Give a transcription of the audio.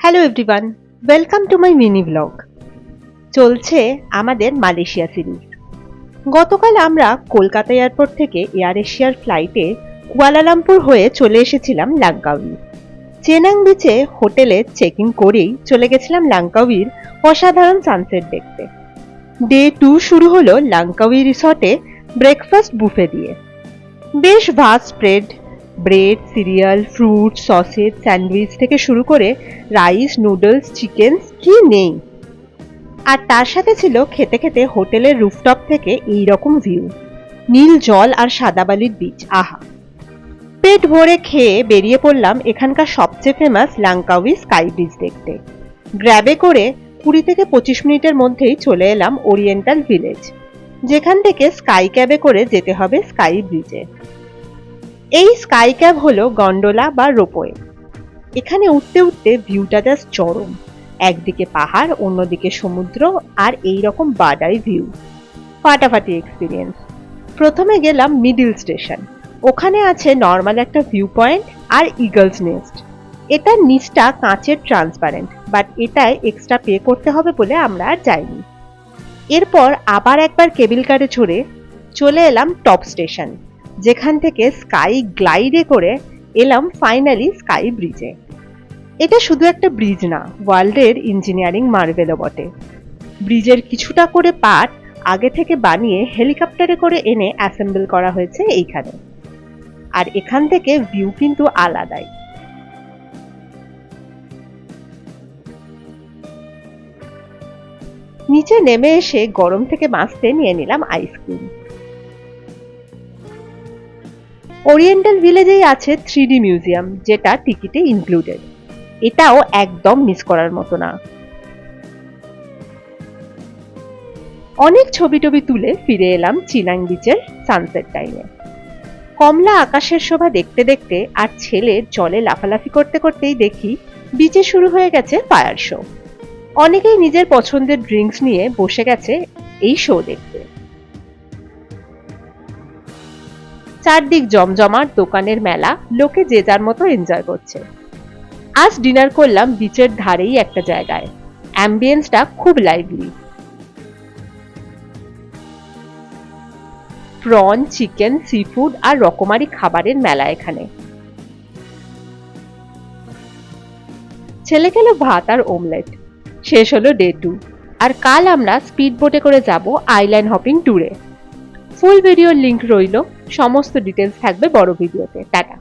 Hello everyone, welcome to my mini blog. চলছে আমাদের Malaysia series. গতকাল আমরা কলকাতা এয়ারপোর্ট থেকে এয়ার এশিয়ার ফ্লাইটে কুয়ালালামপুর হয়ে চলে এসেছিলাম লাঙ্কাউই। চেনাং বিচে হোটেলে চেক ইন করেই চলে গেছিলাম লাঙ্কাউইর অসাধারণ সানসেট দেখতে। ডে 2 শুরু হলো লাঙ্কাউই রিসর্টে ব্রেকফাস্ট বুফে দিয়ে। বেশ vast spread, bread, serial, fruit, sausage, sandwich থেকে শুরু করে রাইস, নুডলস, চিকেন কি নেই। আর তার সাথে ছিল খেতে খেতে হোটেলের রুফটপ থেকে এই রকম ভিউ, নীল জল আর সাদা বালির বিচ। আহা! পেট ভরে খেয়ে বেরিয়ে পড়লাম এখানকার সবচেয়ে ফেমাস লাঙ্কাউই স্কাই ব্রিজ দেখতে। গ্র্যাবে করে 20 থেকে 25 মিনিটের মধ্যেই চলে এলাম ওরিয়েন্টাল ভিলেজ, যেখান থেকে স্কাই ক্যাবে করে যেতে হবে স্কাই ব্রিজে। এই স্কাই ক্যাব হলো গন্ডোলা বা রোপওয়ে। এখানে উঠতে উঠতে ভিউটা জাস্ট চরম। একদিকে পাহাড়, অন্যদিকে সমুদ্র, আর এই রকম বার্ড আই ভিউ। ফাটাফাটি এক্সপিরিয়েন্স। প্রথমে গেলাম মিডিল স্টেশন। ওখানে আছে নর্মাল একটা ভিউ পয়েন্ট আর ইগলস নেস্ট। এটার নিচটা কাঁচের ট্রান্সপারেন্ট, বাট এটায় এক্সট্রা পে করতে হবে বলে আমরা আর যাইনি। এরপর আবার একবার কেবল কারে চড়ে চলে এলাম টপ স্টেশন, যেখান থেকে স্কাই গ্লাইডে করে এলাম ফাইনালি স্কাই ব্রিজে। এটা শুধু একটা ব্রিজ না, ওয়ার্ল্ডের ইঞ্জিনিয়ারিং মার্ভেলও বটে। ব্রিজের কিছুটা করে পার্ট আগে থেকে বানিয়ে হেলিকপ্টারে করে এনে অ্যাসেম্বল করা হয়েছে এইখানে। আর এখান থেকে ভিউ কিন্তু আলাদাই। নিচে নেমে এসে গরম থেকে বাঁচতে নিয়ে নিলাম আইসক্রিম। ওরিয়েন্টাল ভিলেজেই আছে 3D মিউজিয়াম, যেটা টিকিটে ইনক্লুডেড। এটাও একদম মিস করার মতো না। অনেক ছবি টবি তুলে ফিরে এলাম চিনাং বিচের সানসেট টাইমে। কমলা আকাশের শোভা দেখতে দেখতে আর ছেলের জলে লাফালাফি করতে করতেই দেখি বিচে শুরু হয়ে গেছে ফায়ার শো। অনেকেই নিজের পছন্দের ড্রিঙ্কস নিয়ে বসে গেছে এই শো দেখতে। চারদিক জমজমাট দোকানের মেলা, লোকে যে যার মতো এনজয় করছে। আজ ডিনার করলাম বিচের ধারেই একটা জায়গায়। অ্যাম্বিয়েন্সটা খুব lively. Prawn, chicken, seafood আর রকমারি খাবারের মেলা এখানে। ছেলে খেলো ভাত আর ওমলেট। শেষ হলো ডে 2, আর কাল আমরা স্পিড বোটে করে যাব আইল্যান্ড হপিং ট্যুরে। ফুল ভিডিওর লিংক রইল, সমস্ত ডিটেলস থাকবে বড় ভিডিওতে। টাটা।